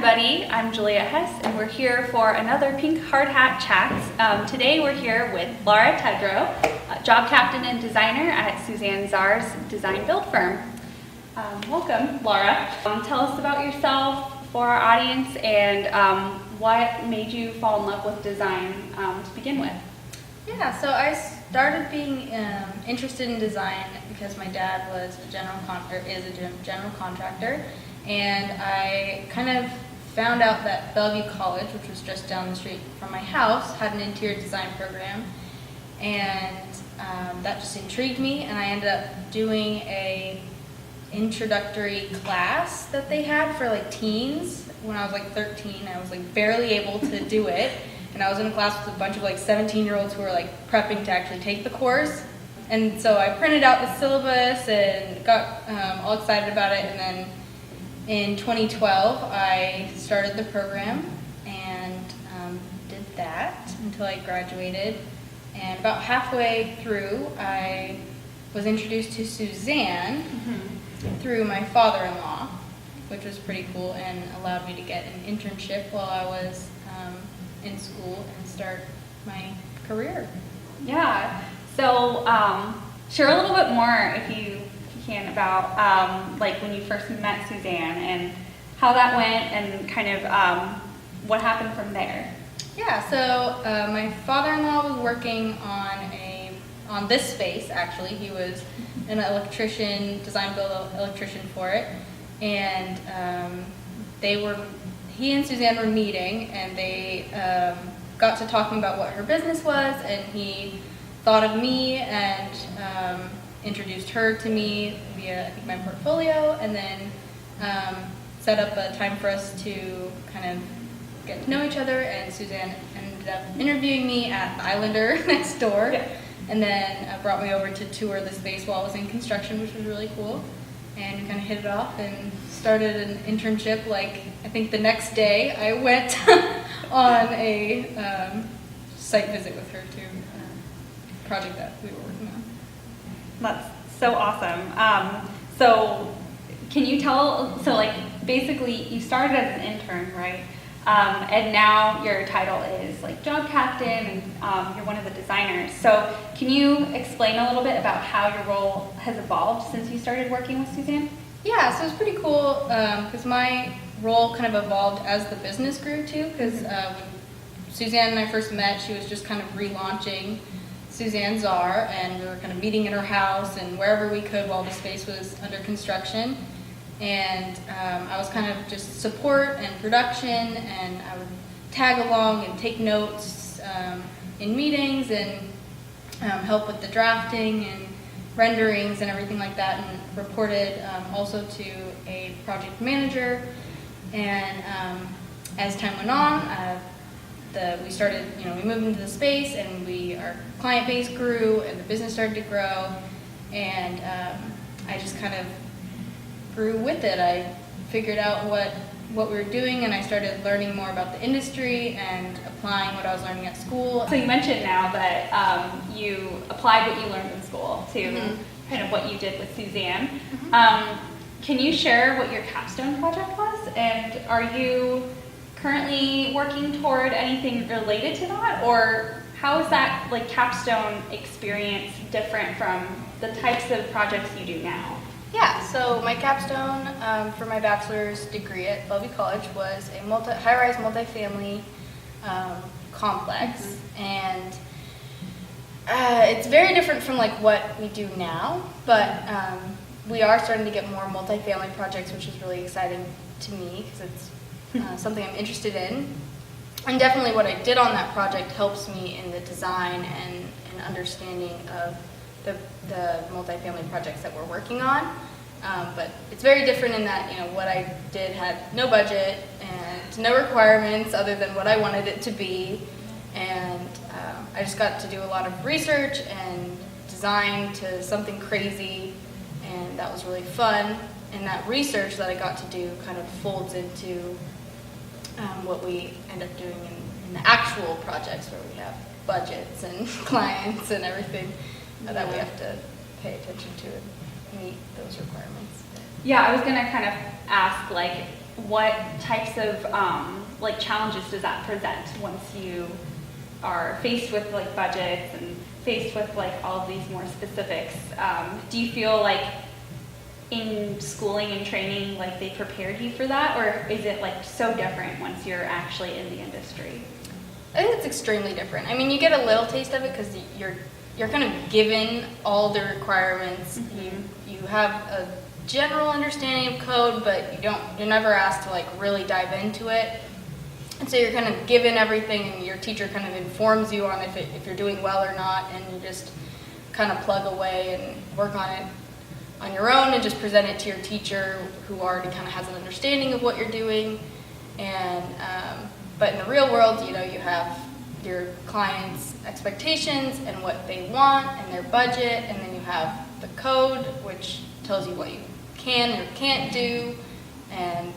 everybody, I'm Juliet Hess, and we're here for another Pink Hard Hat Chat. Today we're here with LaraTedrow, job captain and designer at Suzanne Czar's design build firm. Welcome, Lara. Tell us about yourself for our audience and what made you fall in love with design to begin with. Yeah, so I started being interested in design because my dad was a general contractor, and I kind of found out that Bellevue College, which was just down the street from my house, had an interior design program, and that just intrigued me, and I ended up doing a introductory class that they had for like teens. When I was like 13, I was like barely able to do it. And I was in a class with a bunch of like 17-year-olds who were like prepping to actually take the course. And so I printed out the syllabus and got all excited about it. And then in 2012, I started the program and did that until I graduated. And about halfway through, I was introduced to Suzanne through my father-in-law, which was pretty cool and allowed me to get an internship while I was in school and start my career. Yeah, so share a little bit more, if you can, about like when you first met Suzanne and how that went and kind of what happened from there. Yeah, so my father-in-law was working on this space, actually. He was an electrician, design build electrician for it, and he and Suzanne were meeting, and they got to talking about what her business was, and he thought of me and introduced her to me via, I think, my portfolio, and then set up a time for us to kind of get to know each other, and Suzanne ended up interviewing me at the Islander next door, and then brought me over to tour the space while I was in construction, which was really cool. And we kind of hit it off and started an internship. Like, I think the next day I went on a site visit with her to a project that we were working on. That's so awesome. So can you tell, so like basically you started as an intern, right? And now your title is like job captain and you're one of the designers. So can you explain a little bit about how your role has evolved since you started working with Suzanne? Yeah, so it's pretty cool because my role kind of evolved as the business grew too, because when Suzanne and I first met, she was just kind of relaunching Suzanne Czar, and we were kind of meeting in her house and wherever we could while the space was under construction. And I was kind of just support and production, and I would tag along and take notes in meetings and help with the drafting and renderings and everything like that, and reported also to a project manager. And as time went on, we moved into the space, and our client base grew, and the business started to grow, and I just kind of grew with it. I figured out what we were doing, and I started learning more about the industry and applying what I was learning at school. So you mentioned now that you applied what you learned in school to kind of what you did with Suzanne. Can you share what your capstone project was, and are you currently working toward anything related to that, or how is that like capstone experience different from the types of projects you do now? Yeah, so my capstone for my bachelor's degree at Bellevue College was a high-rise multifamily complex, and it's very different from like what we do now, but we are starting to get more multifamily projects, which is really exciting to me because it's something I'm interested in. And definitely what I did on that project helps me in the design and understanding of the multifamily projects that we're working on, but it's very different in that what I did had no budget and no requirements other than what I wanted it to be, and I just got to do a lot of research and design to something crazy, and that was really fun. And that research that I got to do kind of folds into what we end up doing in the actual projects, where we have budgets and clients and everything that we have to pay attention to and meet those requirements. Yeah, I was going to kind of ask, like, what types of like challenges does that present once you are faced with like budgets and faced with like all of these more specifics? Do you feel like in schooling and training, like they prepared you for that, or is it like so different once you're actually in the industry? I think it's extremely different. I mean, you get a little taste of it because you're kind of given all the requirements. You have a general understanding of code, but you're never asked to like really dive into it. And so you're kind of given everything, and your teacher kind of informs you on if you're doing well or not, and you just kind of plug away and work on it on your own and just present it to your teacher who already kind of has an understanding of what you're doing. And but in the real world, you have your clients' expectations and what they want and their budget, and then you have the code, which tells you what you can or can't do, and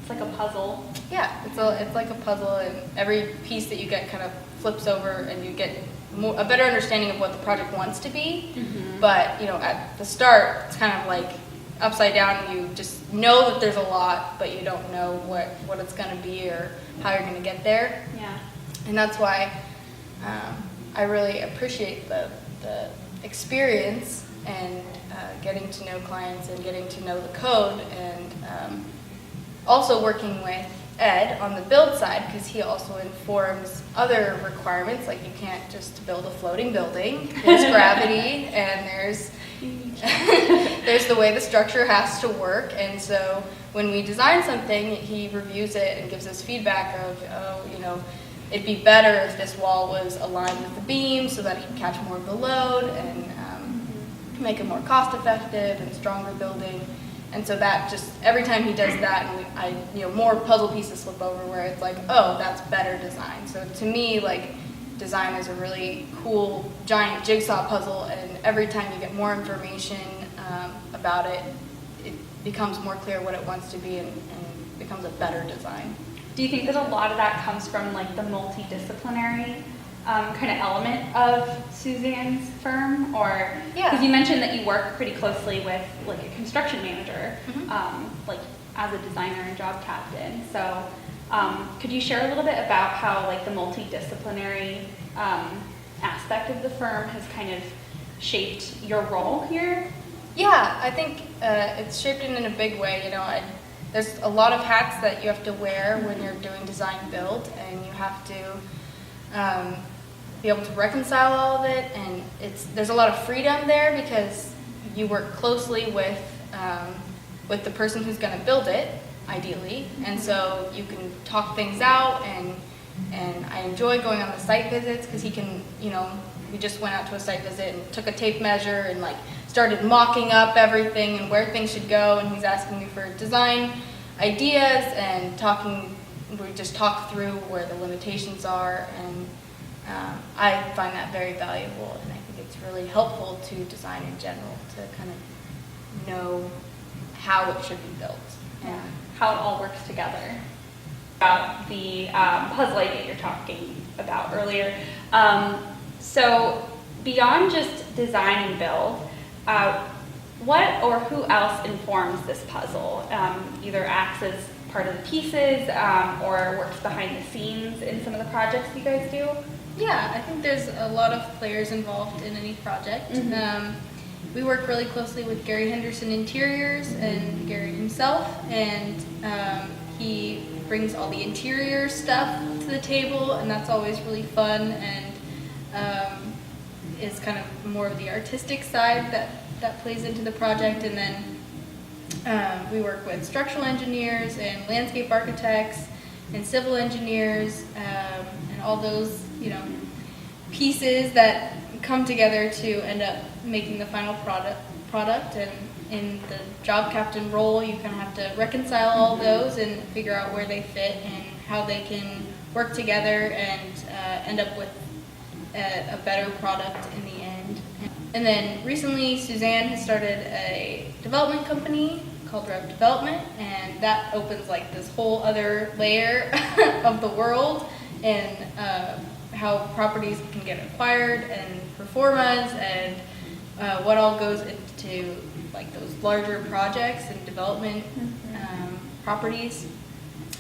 It's like a puzzle. yeah, it's like a puzzle, and every piece that you get kind of flips over, and you get a better understanding of what the project wants to be. But at the start, it's kind of like upside down, and you just know that there's a lot, but you don't know what it's going to be or how you're going to get there. Yeah. And that's why I really appreciate the experience and getting to know clients and getting to know the code, and also working with Ed on the build side, because he also informs other requirements, like you can't just build a floating building. There's gravity, and there's the way the structure has to work. And so when we design something, he reviews it and gives us feedback of, it'd be better if this wall was aligned with the beam so that it could catch more of the load and make it more cost effective and stronger building. And so that just, every time he does that, and more puzzle pieces flip over where it's like, oh, that's better design. So to me, like, design is a really cool, giant jigsaw puzzle, and every time you get more information about it, it becomes more clear what it wants to be, and becomes a better design. Do you think that a lot of that comes from like the multidisciplinary kind of element of Suzanne's firm, or because you mentioned that you work pretty closely with like a construction manager, like as a designer and job captain. So could you share a little bit about how like the multidisciplinary aspect of the firm has kind of shaped your role here? Yeah, I think it's shaped it in a big way. There's a lot of hats that you have to wear when you're doing design build, and you have to be able to reconcile all of it, and there's a lot of freedom there because you work closely with the person who's going to build it, ideally, and so you can talk things out, and I enjoy going on the site visits because he can, we just went out to a site visit and took a tape measure and like started mocking up everything and where things should go, and he's asking me for design ideas and we just talk through where the limitations are, and I find that very valuable, and I think it's really helpful to design in general to kind of know how it should be built and how it all works together. About the puzzle idea you're talking about earlier. So beyond just design and build, what or who else informs this puzzle? Either acts as part of the pieces or works behind the scenes in some of the projects you guys do? Yeah, I think there's a lot of players involved in any project. We work really closely with Gary Henderson Interiors and Gary himself, and he brings all the interior stuff to the table, and that's always really fun, and is kind of more of the artistic side that plays into the project. And then we work with structural engineers and landscape architects and civil engineers, and all those pieces that come together to end up making the final product. And in the job captain role, you kind of have to reconcile all those and figure out where they fit and how they can work together and end up with a better product in the end. And then recently, Suzanne has started a development company called Rev Development, and that opens like this whole other layer of the world, and how properties can get acquired and performance, and what all goes into like those larger projects and development. properties.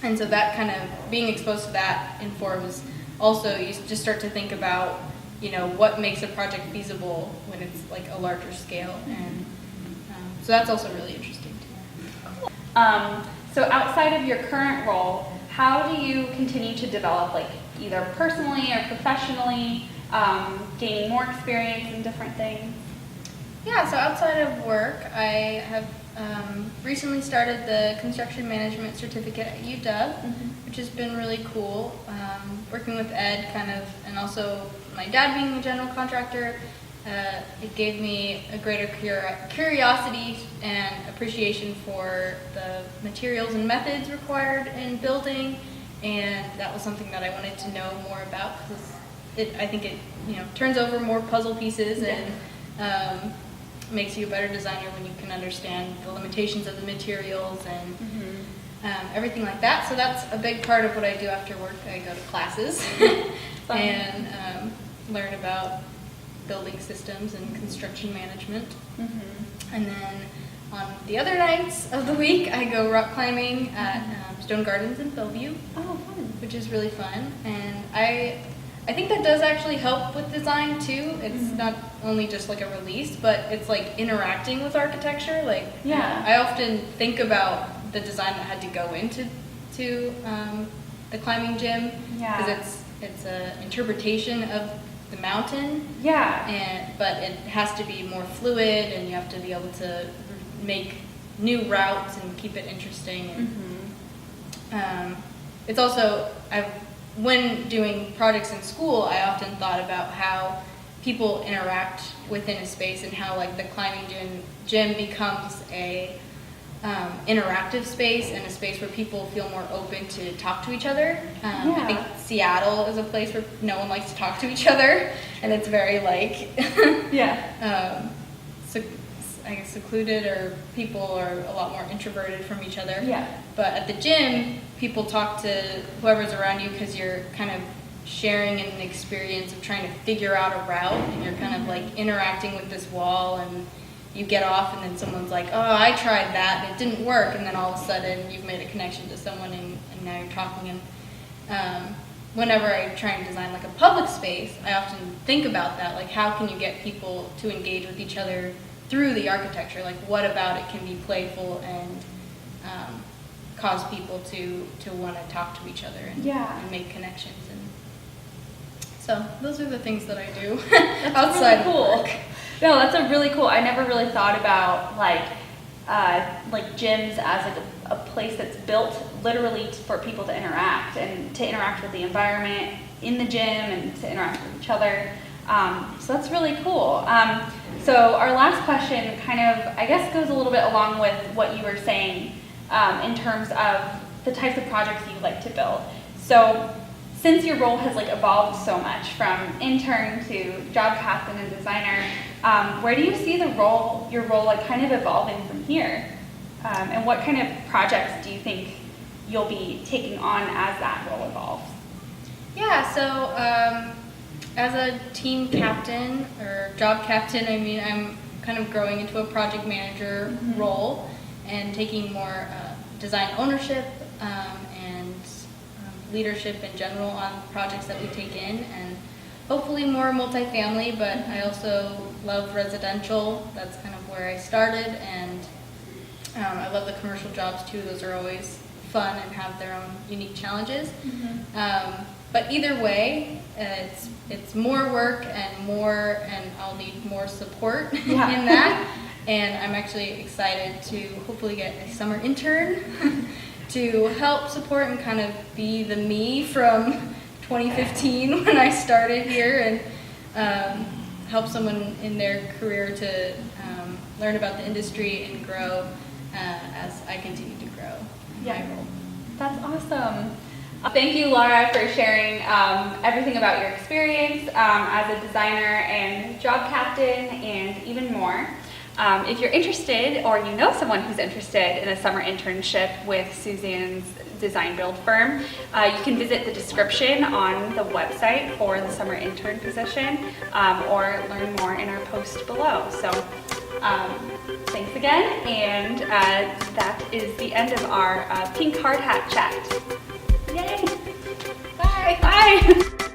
And so that kind of, being exposed to that informs also, you just start to think about, what makes a project feasible when it's like a larger scale. And so that's also really interesting too. So outside of your current role, how do you continue to develop, like either personally or professionally, gaining more experience in different things? Yeah, so outside of work, I have recently started the construction management certificate at UW, which has been really cool. Working with Ed and also my dad being a general contractor, it gave me a greater curiosity and appreciation for the materials and methods required in building, and that was something that I wanted to know more about because I think it turns over more puzzle pieces and makes you a better designer when you can understand the limitations of the materials and everything like that. So that's a big part of what I do after work. I go to classes and learn about building systems and construction management. And then on the other nights of the week, I go rock climbing at Stone Gardens in Bellevue, which is really fun. And I think that does actually help with design too. It's not only just like a release, but it's like interacting with architecture. Like, I often think about the design that had to go into the climbing gym because it's an interpretation of the mountain. But it has to be more fluid, and you have to be able to make new routes and keep it interesting. And, it's also when doing projects in school, I often thought about how people interact within a space and how like the climbing gym becomes a interactive space and a space where people feel more open to talk to each other. I think Seattle is a place where no one likes to talk to each other, and it's very like I guess secluded, or people are a lot more introverted from each other. But at the gym, people talk to whoever's around you because you're kind of sharing an experience of trying to figure out a route, and you're kind of like interacting with this wall, and you get off and then someone's like, oh, I tried that and it didn't work, and then all of a sudden you've made a connection to someone and now you're talking. And whenever I try and design like a public space, I often think about that, like how can you get people to engage with each other through the architecture? Like what about it can be playful and cause people to want to talk to each other and make connections. And so those are the things that I do outside really cool. of work. No, that's a really cool. I never really thought about like gyms as like a place that's built literally for people to interact with the environment in the gym and to interact with each other. So that's really cool. So our last question kind of, I guess, goes a little bit along with what you were saying in terms of the types of projects you like to build. So since your role has like evolved so much from intern to job captain and designer, where do you see your role like kind of evolving from here? And what kind of projects do you think you'll be taking on as that role evolves? Yeah, so as a team captain or job captain, I mean, I'm kind of growing into a project manager role and taking more design ownership and leadership in general on projects that we take in, and hopefully more multifamily, but I also love residential. That's kind of where I started, and I love the commercial jobs too. Those are always fun and have their own unique challenges. But either way, it's more work and I'll need more support in that. And I'm actually excited to hopefully get a summer intern to help support and kind of be the me from 2015 when I started here, and help someone in their career to learn about the industry and grow as I continue to grow in my role. That's awesome. Thank you, Lara, for sharing everything about your experience as a designer and job captain and even more. If you're interested, or you know someone who's interested in a summer internship with Suzanne's design build firm, you can visit the description on the website for the summer intern position, or learn more in our post below. So thank thanks again. And that is the end of our pink hard hat chat. Yay! Bye. Bye!